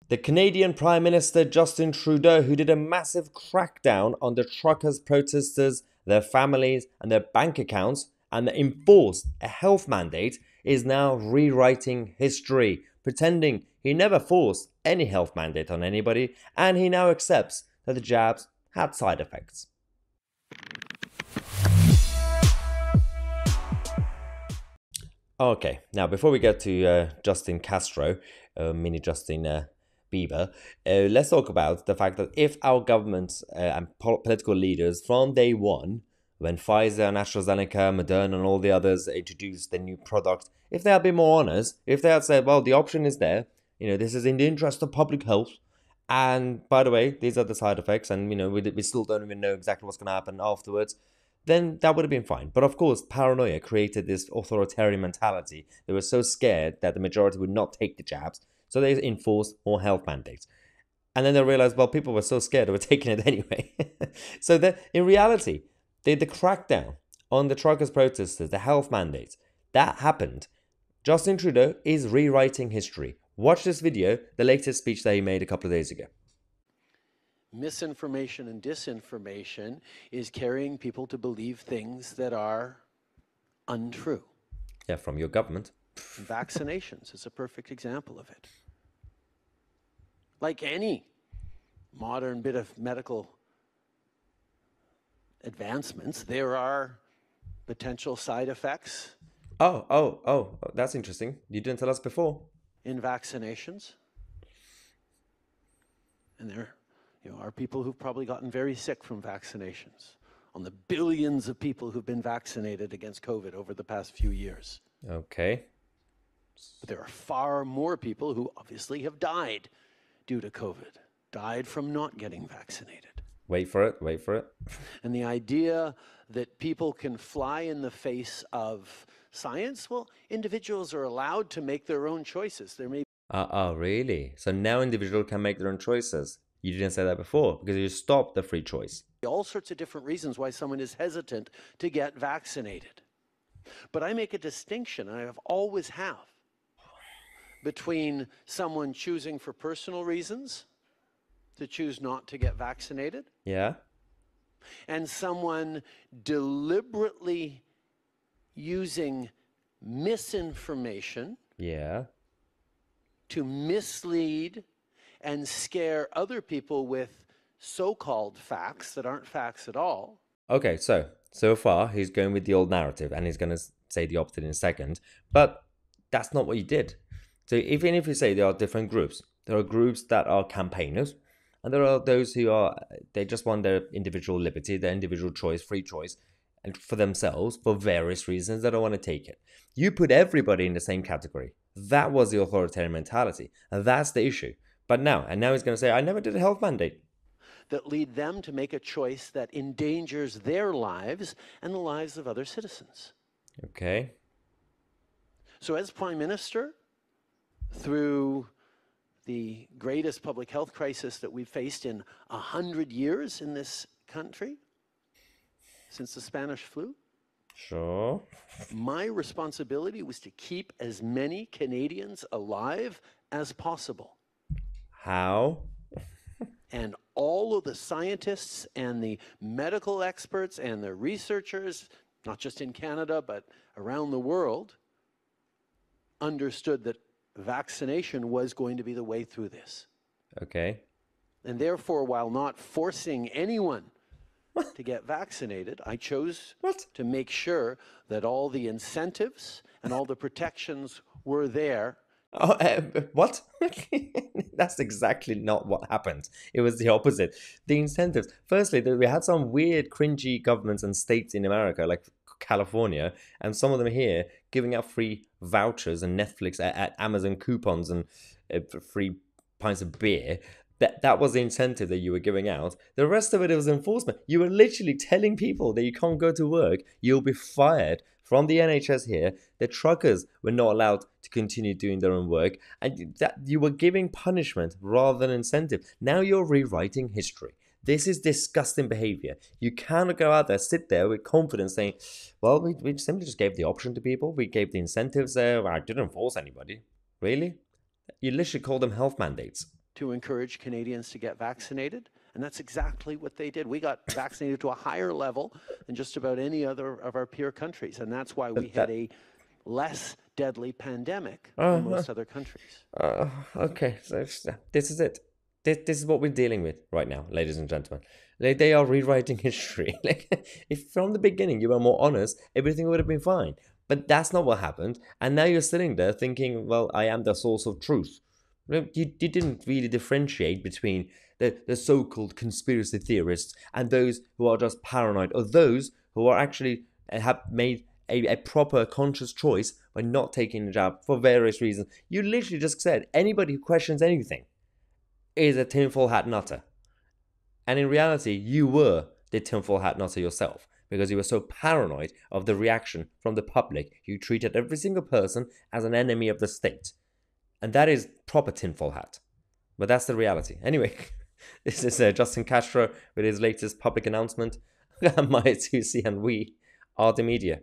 The Canadian Prime Minister Justin Trudeau, who did a massive crackdown on the truckers' protesters, their families, and their bank accounts, and enforced a health mandate, is now rewriting history, pretending he never forced any health mandate on anybody, and he now accepts that the jabs had side effects. Okay, now before we get to Justin Castro, mini Justin Bieber, let's talk about the fact that if our governments and political leaders from day one, when Pfizer, AstraZeneca, Moderna, and all the others introduced their new product, if they had been more honest, if they had said, well, the option is there, this is in the interest of public health, and by the way, these are the side effects, and we still don't even know exactly what's going to happen afterwards, then that would have been fine. But of course, paranoia created this authoritarian mentality. They were so scared that the majority would not take the jabs, so they enforced more health mandates. And then they realized, well, people were so scared they were taking it anyway. So that in reality, the crackdown on the truckers' protesters, the health mandates, that happened. Justin Trudeau is rewriting history. Watch this video, the latest speech that he made a couple of days ago. Misinformation and disinformation is carrying people to believe things that are untrue. Yeah, from your government. Vaccinations is a perfect example of it. Like any modern bit of medical advancements, there are potential side effects. Oh, that's interesting. You didn't tell us before. In vaccinations. And there are people who've probably gotten very sick from vaccinations, on the billions of people who've been vaccinated against COVID over the past few years. Okay. But there are far more people who obviously have died due to COVID, died from not getting vaccinated. Wait for it. And the idea that people can fly in the face of science, well, individuals are allowed to make their own choices. There may really? So now individuals can make their own choices. You didn't say that before because you stopped the free choice. All sorts of different reasons why someone is hesitant to get vaccinated. But I make a distinction, and I have always have, between someone choosing for personal reasons to choose not to get vaccinated. Yeah. And someone deliberately using misinformation. Yeah. To mislead and scare other people with so-called facts that aren't facts at all. Okay, so far he's going with the old narrative and he's going to say the opposite in a second, but that's not what he did. So even if you say there are different groups, there are groups that are campaigners and there are those who they just want their individual liberty, their individual choice, free choice, and for themselves, for various reasons, they don't want to take it. You put everybody in the same category. That was the authoritarian mentality, and that's the issue. But now he's going to say, I never did a health mandate. That lead them to make a choice that endangers their lives and the lives of other citizens. Okay. So as Prime Minister, through the greatest public health crisis that we've faced in 100 years in this country, since the Spanish flu, sure, my responsibility was to keep as many Canadians alive as possible. How? And all of the scientists and the medical experts and the researchers, not just in Canada, but around the world, understood that vaccination was going to be the way through this. Okay. And therefore, while not forcing anyone to get vaccinated, I chose to make sure that all the incentives and all the protections were there. Oh, what? That's exactly not what happened. It was the opposite. The incentives. Firstly, we had some weird, cringy governments and states in America, like California, and some of them here giving out free vouchers and Netflix at Amazon coupons and free pints of beer. That was the incentive that you were giving out. The rest of it was enforcement. You were literally telling people that you can't go to work, you'll be fired. From the NHS here, the truckers were not allowed to continue doing their own work, and that you were giving punishment rather than incentive. Now you're rewriting history. This is disgusting behavior. You cannot go out there, sit there with confidence saying, well, we simply just gave the option to people. We gave the incentives there. I didn't force anybody. Really? You literally call them health mandates. to encourage Canadians to get vaccinated. And that's exactly what they did. We got vaccinated to a higher level than just about any other of our peer countries. And that's why we had a less deadly pandemic than most other countries. Okay, so this is it. This is what we're dealing with right now, ladies and gentlemen. Like, they are rewriting history. Like, if from the beginning you were more honest, everything would have been fine. But that's not what happened. And now you're sitting there thinking, well, I am the source of truth. You didn't really differentiate between the so-called conspiracy theorists and those who are just paranoid, or those who are actually have made a proper conscious choice by not taking the jab for various reasons. You literally just said anybody who questions anything is a tinfoil hat nutter. And in reality, you were the tinfoil hat nutter yourself, because you were so paranoid of the reaction from the public. You treated every single person as an enemy of the state. And that is proper tinfoil hat. But that's the reality. Anyway, this is Justin Castro with his latest public announcement. Mahyar, Tousi, and we are the media.